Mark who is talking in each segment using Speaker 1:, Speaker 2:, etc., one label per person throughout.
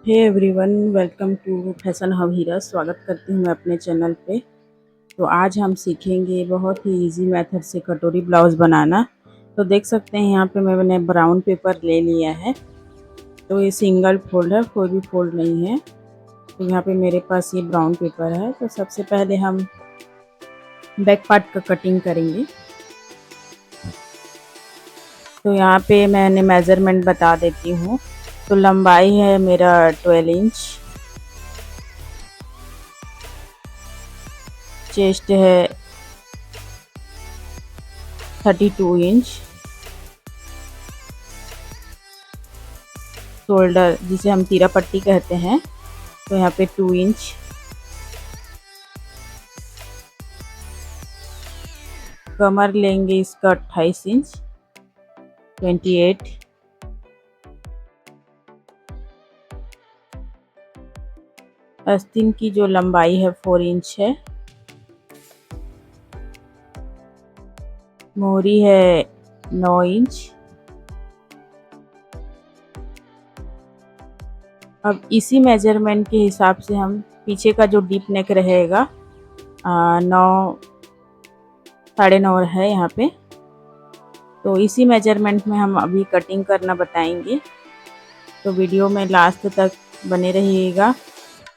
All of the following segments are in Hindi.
Speaker 1: Hey everyone, welcome to fashion hub Heera. स्वागत करती हूँ मैं अपने चैनल पे। तो आज हम सीखेंगे बहुत ही इजी मेथड से कटोरी ब्लाउज़ बनाना। तो देख सकते हैं यहाँ पे मैंने ब्राउन पेपर ले लिया है। तो ये सिंगल फोल्ड है, कोई भी फोल्ड नहीं है। तो यहाँ पे मेरे पास ये ब्राउन पेपर है। तो सबसे पहले हम बैक पार्ट का कटिंग करेंगे। तो यहाँ पे मैंने मेज़रमेंट बता देती हूँ। तो लंबाई है मेरा 12 इंच, चेस्ट है 32 इंच, शोल्डर जिसे हम तीरा पट्टी कहते हैं तो यहाँ पे 2 इंच, कमर लेंगे इसका 28 इंच 28, आस्तीन की जो लंबाई है 4 इंच है, मोहरी है 9 इंच। अब इसी मेजरमेंट के हिसाब से हम पीछे का जो डीप नेक रहेगा 9 9.5 है यहाँ पे। तो इसी मेजरमेंट में हम अभी कटिंग करना बताएंगे। तो वीडियो में लास्ट तक बने रहिएगा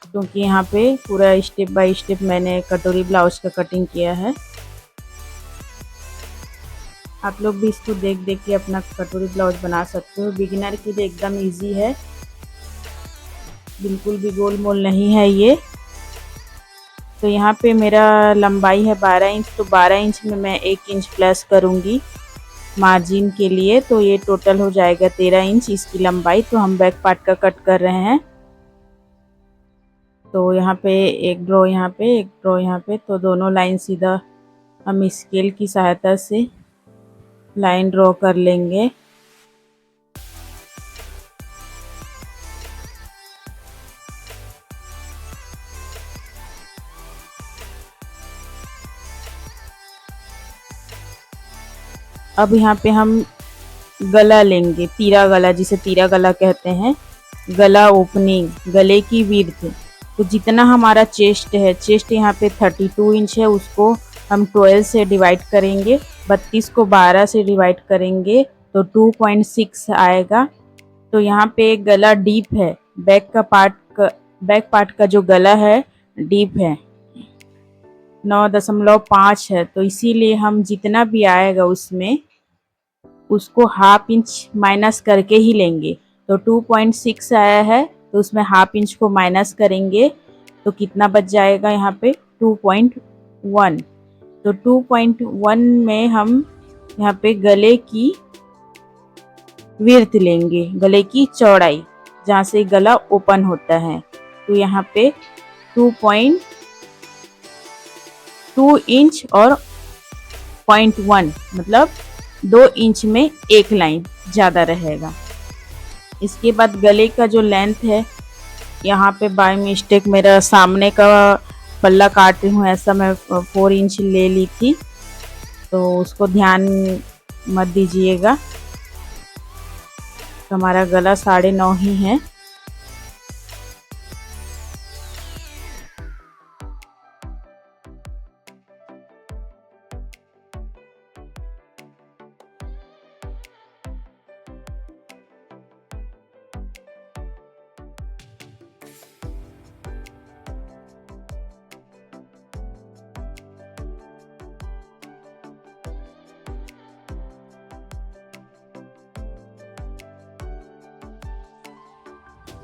Speaker 1: क्योंकि यहाँ पे पूरा स्टेप बाय स्टेप मैंने कटोरी ब्लाउज का कटिंग किया है। आप लोग भी इसको देख देख के अपना कटोरी ब्लाउज बना सकते हो। बिगिनर के लिए एकदम इजी है, बिल्कुल भी गोल मोल नहीं है ये। तो यहाँ पे मेरा लंबाई है 12 इंच, तो 12 इंच में मैं 1 इंच प्लस करूँगी मार्जिन के लिए। तो ये टोटल हो जाएगा 13 इंच इसकी लंबाई। तो हम बैक पार्ट का कट कर रहे हैं। तो यहाँ पे एक ड्रॉ, यहाँ पे एक ड्रॉ, यहाँ पे। तो दोनों लाइन सीधा हम स्केल की सहायता से लाइन ड्रॉ कर लेंगे। अब यहाँ पे हम गला लेंगे, तीरा गला जिसे तीरा गला कहते हैं। गला ओपनिंग, गले की विड्थ। तो जितना हमारा चेस्ट है, चेस्ट यहाँ पे 32 इंच है, उसको हम 12 से डिवाइड करेंगे, 32 को 12 से डिवाइड करेंगे तो 2.6 आएगा। तो यहाँ पे गला डीप है, बैक पार्ट का जो गला है डीप है, 9.5 है। तो इसीलिए हम जितना भी आएगा उसमें उसको हाफ इंच माइनस करके ही लेंगे। तो 2.6 आया है तो उसमें हाफ इंच को माइनस करेंगे तो कितना बच जाएगा यहाँ पे 2.1। तो 2.1 में हम यहाँ पे गले की विड्थ लेंगे, गले की चौड़ाई जहाँ से गला ओपन होता है। तो यहाँ पे 2.2 इंच और 0.1 मतलब 2 इंच में एक लाइन ज़्यादा रहेगा। इसके बाद गले का जो लेंथ है, यहाँ पे बाय मिस्टेक मेरा सामने का पल्ला काट रही हूँ, ऐसा मैं 4 इंच ले ली थी, तो उसको ध्यान मत दीजिएगा। तो हमारा गला 9.5 ही है।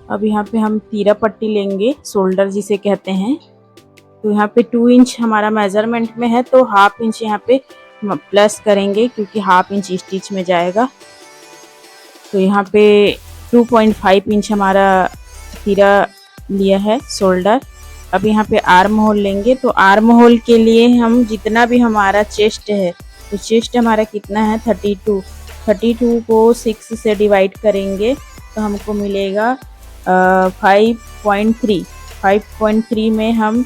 Speaker 1: अब यहाँ पे हम तीरा पट्टी लेंगे, शोल्डर जिसे कहते हैं। तो यहाँ पे 2 इंच हमारा मेजरमेंट में है, तो हाफ इंच यहाँ पे प्लस करेंगे क्योंकि हाफ इंच स्टिच में जाएगा। तो यहाँ पे 2.5 इंच हमारा तीरा लिया है शोल्डर। अब यहाँ पे आर्म होल लेंगे। तो आर्म होल के लिए हम जितना भी हमारा चेस्ट है, तो चेस्ट हमारा कितना है 32 को 6 से डिवाइड करेंगे तो हमको मिलेगा 5.3 में हम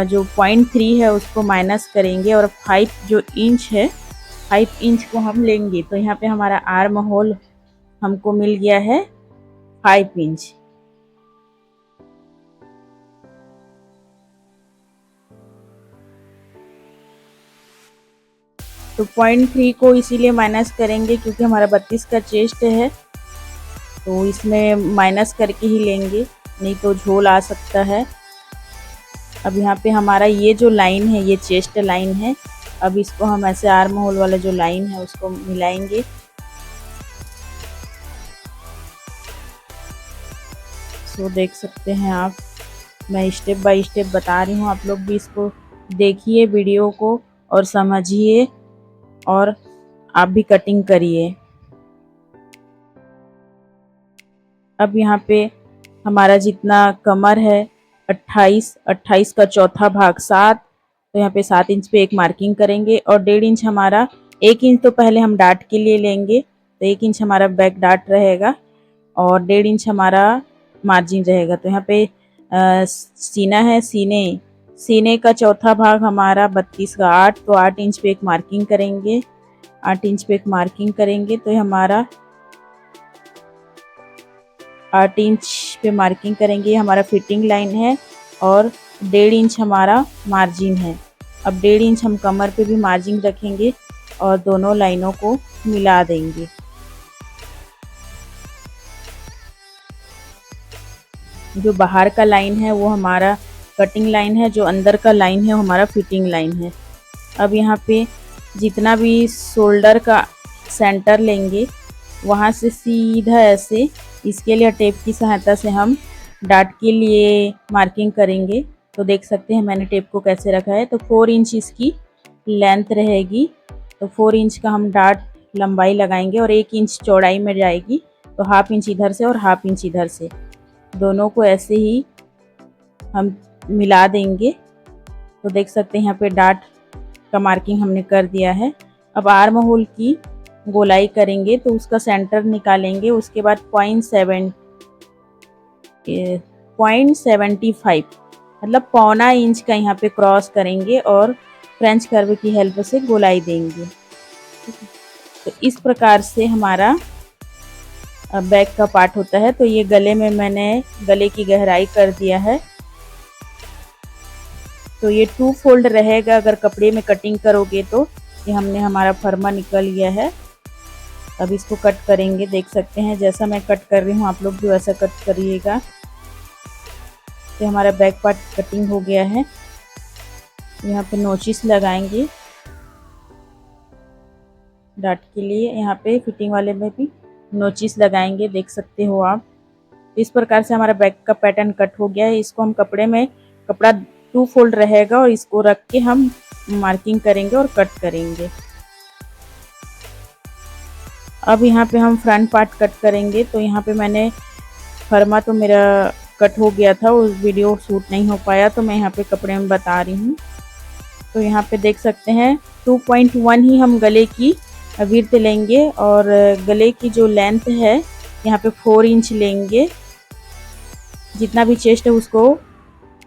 Speaker 1: जो 0.3 है उसको माइनस करेंगे और 5 जो इंच है 5 इंच को हम लेंगे। तो यहाँ पे हमारा आर्म होल हमको मिल गया है 5 इंच। तो 0.3 को इसीलिए माइनस करेंगे क्योंकि हमारा 32 का चेस्ट है, तो इसमें माइनस करके ही लेंगे, नहीं तो झोल आ सकता है। अब यहाँ पे हमारा ये जो लाइन है ये चेस्ट लाइन है। अब इसको हम ऐसे आर्म होल वाला जो लाइन है उसको मिलाएंगे। सो देख सकते हैं आप, मैं स्टेप बाय स्टेप बता रही हूँ, आप लोग भी इसको देखिए वीडियो को और समझिए और आप भी कटिंग करिए। अब यहाँ पे हमारा जितना कमर है 28 का चौथा भाग 7, तो यहाँ पे 7 इंच पे एक मार्किंग करेंगे और 1.5 इंच हमारा, 1 इंच तो पहले हम डाट के लिए लेंगे, तो 1 इंच हमारा बैक डाट रहेगा और 1.5 इंच हमारा मार्जिन रहेगा। तो यहाँ पे सीना है, सीने का चौथा भाग हमारा 32 का 8, तो 8 इंच पे एक मार्किंग करेंगे, 8 इंच पे एक मार्किंग करेंगे, तो हमारा 8 इंच पे मार्किंग करेंगे, हमारा फिटिंग लाइन है और 1.5 इंच हमारा मार्जिन है। अब 1.5 इंच हम कमर पे भी मार्जिन रखेंगे और दोनों लाइनों को मिला देंगे। जो बाहर का लाइन है वो हमारा कटिंग लाइन है, जो अंदर का लाइन है वो हमारा फिटिंग लाइन है। अब यहाँ पे जितना भी शोल्डर का सेंटर लेंगे वहाँ से सीधा ऐसे इसके लिए टेप की सहायता से हम डाट के लिए मार्किंग करेंगे। तो देख सकते हैं मैंने टेप को कैसे रखा है। तो 4 इंच इसकी लेंथ रहेगी, तो 4 इंच का हम डाट लंबाई लगाएंगे और 1 इंच चौड़ाई में जाएगी, तो हाफ इंच इधर से और हाफ इंच इधर से, दोनों को ऐसे ही हम मिला देंगे। तो देख सकते हैं यहाँ पे डाट का मार्किंग हमने कर दिया है। अब आर्म होल की गोलाई करेंगे, तो उसका सेंटर निकालेंगे, उसके बाद 0.75 मतलब पौना इंच का यहाँ पे क्रॉस करेंगे और फ्रेंच कर्व की हेल्प से गोलाई देंगे। तो इस प्रकार से हमारा बैक का पार्ट होता है। तो ये गले में मैंने गले की गहराई कर दिया है, तो ये 2 फोल्ड रहेगा। अगर कपड़े में कटिंग करोगे तो ये हमने हमारा फर्मा निकल गया है। अब इसको कट करेंगे, देख सकते हैं जैसा मैं कट कर रही हूँ आप लोग भी वैसा कट करिएगा। तो हमारा बैक पार्ट कटिंग हो गया है। यहाँ पे नोचिस लगाएंगे डाट के लिए, यहाँ पे फिटिंग वाले में भी नोचिस लगाएंगे, देख सकते हो आप। इस प्रकार से हमारा बैक का पैटर्न कट हो गया है। इसको हम कपड़े में, कपड़ा 2 फोल्ड रहेगा और इसको रख के हम मार्किंग करेंगे और कट करेंगे। अब यहाँ पे हम फ्रंट पार्ट कट करेंगे। तो यहाँ पे मैंने फर्मा तो मेरा कट हो गया था, उस वीडियो शूट नहीं हो पाया, तो मैं यहाँ पे कपड़े में बता रही हूँ। तो यहाँ पे देख सकते हैं 2.1 ही हम गले की विड्थ लेंगे और गले की जो लेंथ है यहाँ पे 4 इंच लेंगे। जितना भी चेस्ट है उसको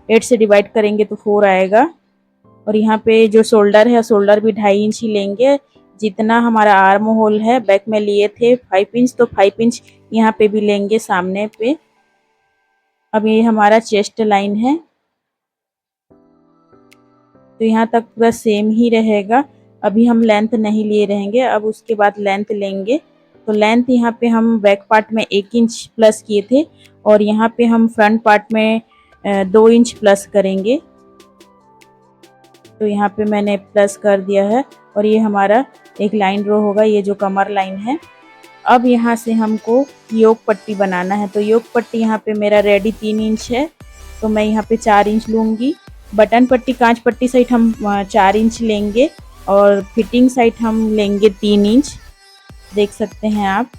Speaker 1: 8 से डिवाइड करेंगे तो 4 आएगा। और यहाँ पे जो शोल्डर है, शोल्डर भी 2.5 इंच ही लेंगे। जितना हमारा आर्म होल है बैक में लिए थे 5 इंच, तो 5 इंच यहाँ पे भी लेंगे सामने पे। अब ये हमारा चेस्ट लाइन है, तो यहाँ तक पूरा सेम ही रहेगा। अभी हम लेंथ नहीं लिए रहेंगे, अब उसके बाद लेंथ लेंगे। तो लेंथ यहाँ पे हम बैक पार्ट में 1 इंच प्लस किए थे और यहाँ पे हम फ्रंट पार्ट में 2 इंच प्लस करेंगे। तो यहाँ पे मैंने प्लस कर दिया है और ये हमारा एक लाइन ड्रॉ होगा, ये जो कमर लाइन है। अब यहाँ से हमको योक पट्टी बनाना है। तो योक पट्टी यहाँ पे मेरा रेडी 3 इंच है, तो मैं यहाँ पे 4 इंच लूँगी। बटन पट्टी, कांच पट्टी साइड हम 4 इंच लेंगे और फिटिंग साइड हम लेंगे 3 इंच, देख सकते हैं आप।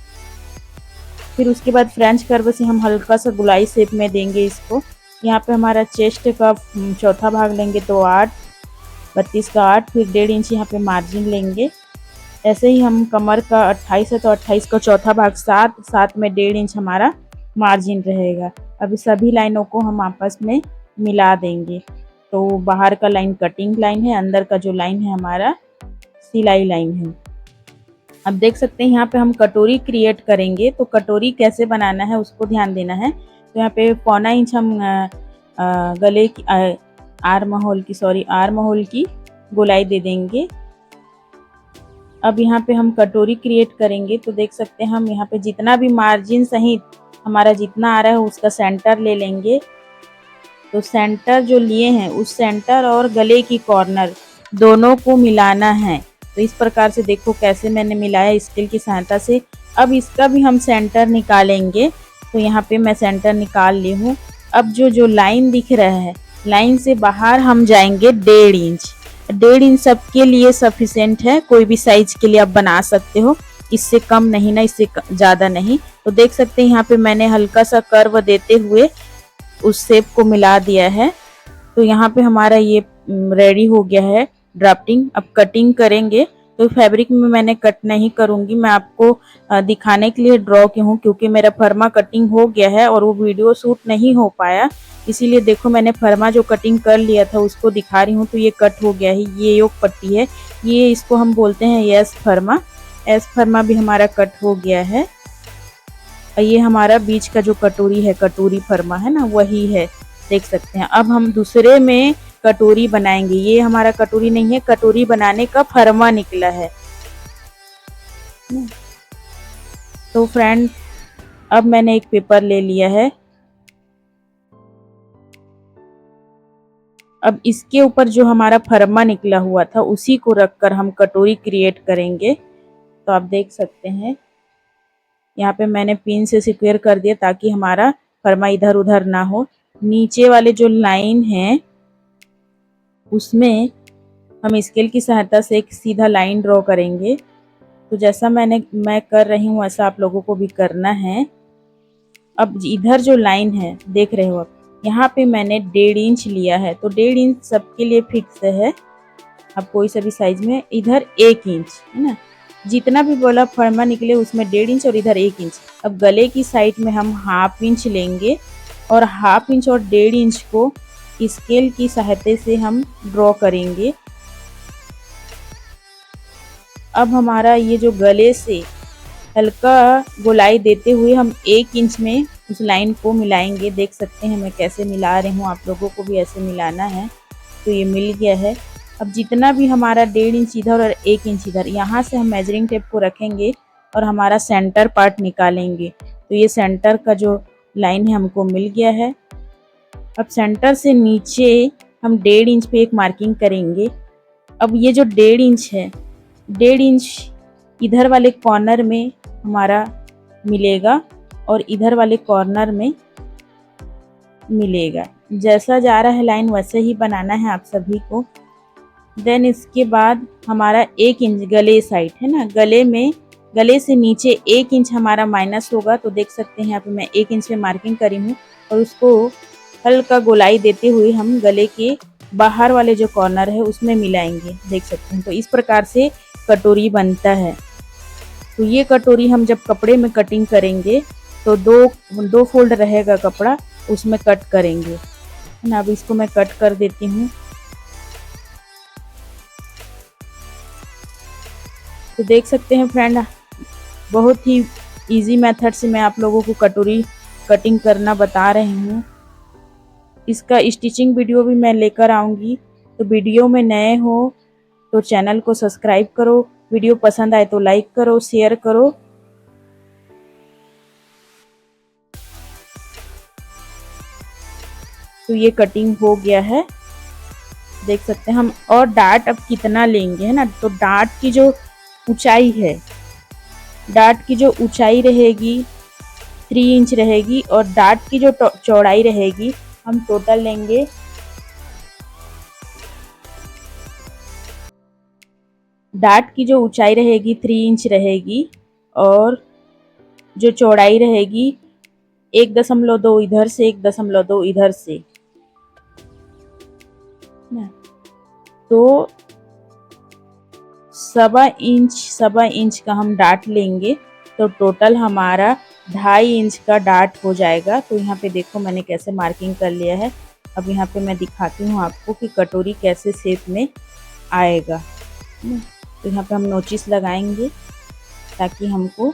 Speaker 1: फिर उसके बाद फ्रेंच कर्व से हम हल्का सा गुलाई शेप में देंगे इसको। यहाँ पे हमारा चेस्ट का चौथा भाग लेंगे तो 8, 32 का 8, फिर 1.5 इंच यहाँ पे मार्जिन लेंगे। ऐसे ही हम कमर का 28 है तो 28 का चौथा भाग 7, 7 में 1.5 इंच हमारा मार्जिन रहेगा। अभी सभी लाइनों को हम आपस में मिला देंगे। तो बाहर का लाइन कटिंग लाइन है, अंदर का जो लाइन है हमारा सिलाई लाइन है। अब देख सकते हैं यहाँ पे हम कटोरी क्रिएट करेंगे, तो कटोरी कैसे बनाना है उसको ध्यान देना है। तो यहाँ पे 1.25 इंच हम गले की आर्म होल की गोलाई दे देंगे। अब यहाँ पे हम कटोरी क्रिएट करेंगे। तो देख सकते हैं हम यहाँ पे जितना भी मार्जिन सहित हमारा जितना आ रहा है उसका सेंटर ले लेंगे। तो सेंटर जो लिए हैं उस सेंटर और गले की कॉर्नर दोनों को मिलाना है। तो इस प्रकार से देखो कैसे मैंने मिलाया स्केल की सहायता से। अब इसका भी हम सेंटर निकालेंगे। तो यहाँ पे मैं सेंटर निकाल ली हूँ। अब जो लाइन दिख रहा है, लाइन से बाहर हम जाएंगे 1.5 इंच। 1.5 इंच सबके लिए सफिशिएंट है, कोई भी साइज के लिए आप बना सकते हो, इससे कम नहीं ना, इससे ज़्यादा नहीं। तो देख सकते हैं यहाँ पे मैंने हल्का सा कर्व देते हुए उस शेप को मिला दिया है। तो यहाँ पे हमारा ये रेडी हो गया है ड्राफ्टिंग। अब कटिंग करेंगे। तो फैब्रिक में मैंने कट नहीं करूँगी, मैं आपको दिखाने के लिए ड्रॉ की हूँ, क्योंकि मेरा फर्मा कटिंग हो गया है और वो वीडियो शूट नहीं हो पाया, इसीलिए देखो मैंने फर्मा जो कटिंग कर लिया था उसको दिखा रही हूँ। तो ये कट हो गया है, ये योग पट्टी है, ये इसको हम बोलते हैं एस फर्मा। एस फर्मा भी हमारा कट हो गया है। और ये हमारा बीच का जो कटोरी है, कटोरी फर्मा है ना, वही है, देख सकते हैं। अब हम दूसरे में कटोरी बनाएंगे। ये हमारा कटोरी नहीं है, कटोरी बनाने का फर्मा निकला है। तो फ्रेंड अब मैंने एक पेपर ले लिया है। अब इसके ऊपर जो हमारा फर्मा निकला हुआ था उसी को रखकर हम कटोरी क्रिएट करेंगे। तो आप देख सकते हैं यहाँ पे मैंने पिन से सिक्योर कर दिया ताकि हमारा फर्मा इधर उधर ना हो। नीचे वाले जो लाइन है उसमें हम स्केल की सहायता से एक सीधा लाइन ड्रॉ करेंगे। तो जैसा मैं कर रही हूँ वैसा आप लोगों को भी करना है। अब इधर जो लाइन है देख रहे हो आप, यहाँ पे मैंने 1.5 इंच लिया है। तो 1.5 इंच सबके लिए फिक्स है, आप कोई सा भी साइज में। इधर 1 इंच है ना, जितना भी बोला फर्मा निकले उसमें 1.5 इंच और इधर 1 इंच। अब गले की साइड में हम 1/2 इंच लेंगे और 1/2 इंच और 1.5 इंच को स्केल की सहायता से हम ड्रॉ करेंगे। अब हमारा ये जो गले से हल्का गोलाई देते हुए हम 1 इंच में उस लाइन को मिलाएंगे। देख सकते हैं मैं कैसे मिला रही हूँ, आप लोगों को भी ऐसे मिलाना है। तो ये मिल गया है। अब जितना भी हमारा 1.5 इंच इधर और 1 इंच इधर, यहाँ से हम मेजरिंग टेप को रखेंगे और हमारा सेंटर पार्ट निकालेंगे। तो ये सेंटर का जो लाइन है हमको मिल गया है। अब सेंटर से नीचे हम 1.5 इंच पे एक मार्किंग करेंगे। अब ये जो 1.5 इंच है, 1.5 इंच इधर वाले कॉर्नर में हमारा मिलेगा और इधर वाले कॉर्नर में मिलेगा। जैसा जा रहा है लाइन वैसे ही बनाना है आप सभी को। देन इसके बाद हमारा 1 इंच गले साइड है ना, गले से नीचे 1 इंच हमारा माइनस होगा। तो देख सकते हैं यहाँ पे मैं 1 इंच में मार्किंग करी हूँ और उसको हल्का गोलाई देते हुए हम गले के बाहर वाले जो कॉर्नर है उसमें मिलाएंगे। देख सकते हैं। तो इस प्रकार से कटोरी बनता है। तो ये कटोरी हम जब कपड़े में कटिंग करेंगे तो दो फोल्ड रहेगा कपड़ा, उसमें कट करेंगे है ना। अब इसको मैं कट कर देती हूँ। तो देख सकते हैं फ्रेंड, बहुत ही इजी मेथड से मैं आप लोगों को कटोरी कटिंग करना बता रही हूँ। इसका स्टिचिंग वीडियो भी मैं लेकर आऊँगी। तो वीडियो में नए हो तो चैनल को सब्सक्राइब करो, वीडियो पसंद आए तो लाइक करो, शेयर करो। तो ये कटिंग हो गया है, देख सकते हैं हम। और डाट अब कितना लेंगे है ना, तो डाट की जो ऊंचाई है, डाट की जो ऊंचाई रहेगी 3 इंच रहेगी और डाट की जो चौड़ाई रहेगी हम टोटल लेंगे डाट की जो ऊंचाई रहेगी 3 इंच रहेगी और जो चौड़ाई रहेगी 1.2 इधर से 1.2 इधर से। तो 1.25 इंच का हम डाट लेंगे। तो टोटल हमारा 2.5 इंच का डाट हो जाएगा। तो यहाँ पे देखो मैंने कैसे मार्किंग कर लिया है। अब यहाँ पे मैं दिखाती हूँ आपको कि कटोरी कैसे शेप में आएगा। तो यहाँ पे हम नोचिस लगाएंगे ताकि हमको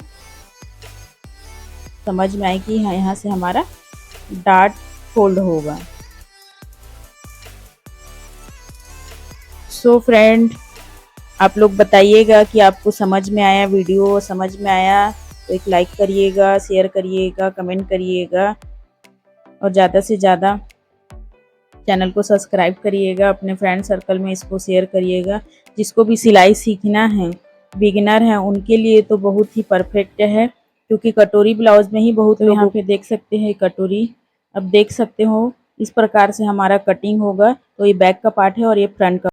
Speaker 1: समझ में आए कि यहाँ से हमारा डाट फोल्ड होगा। सो फ्रेंड, आप लोग बताइएगा कि आपको समझ में आया, वीडियो समझ में आया तो एक लाइक करिएगा, शेयर करिएगा, कमेंट करिएगा और ज़्यादा से ज़्यादा चैनल को सब्सक्राइब करिएगा। अपने फ्रेंड सर्कल में इसको शेयर करिएगा। जिसको भी सिलाई सीखना है, बिगिनर हैं, उनके लिए तो बहुत ही परफेक्ट है, क्योंकि कटोरी ब्लाउज में ही बहुत लोग यहाँ पे देख सकते हैं कटोरी। अब देख सकते हो इस प्रकार से हमारा कटिंग होगा। तो ये बैक का पार्ट है और ये फ्रंट का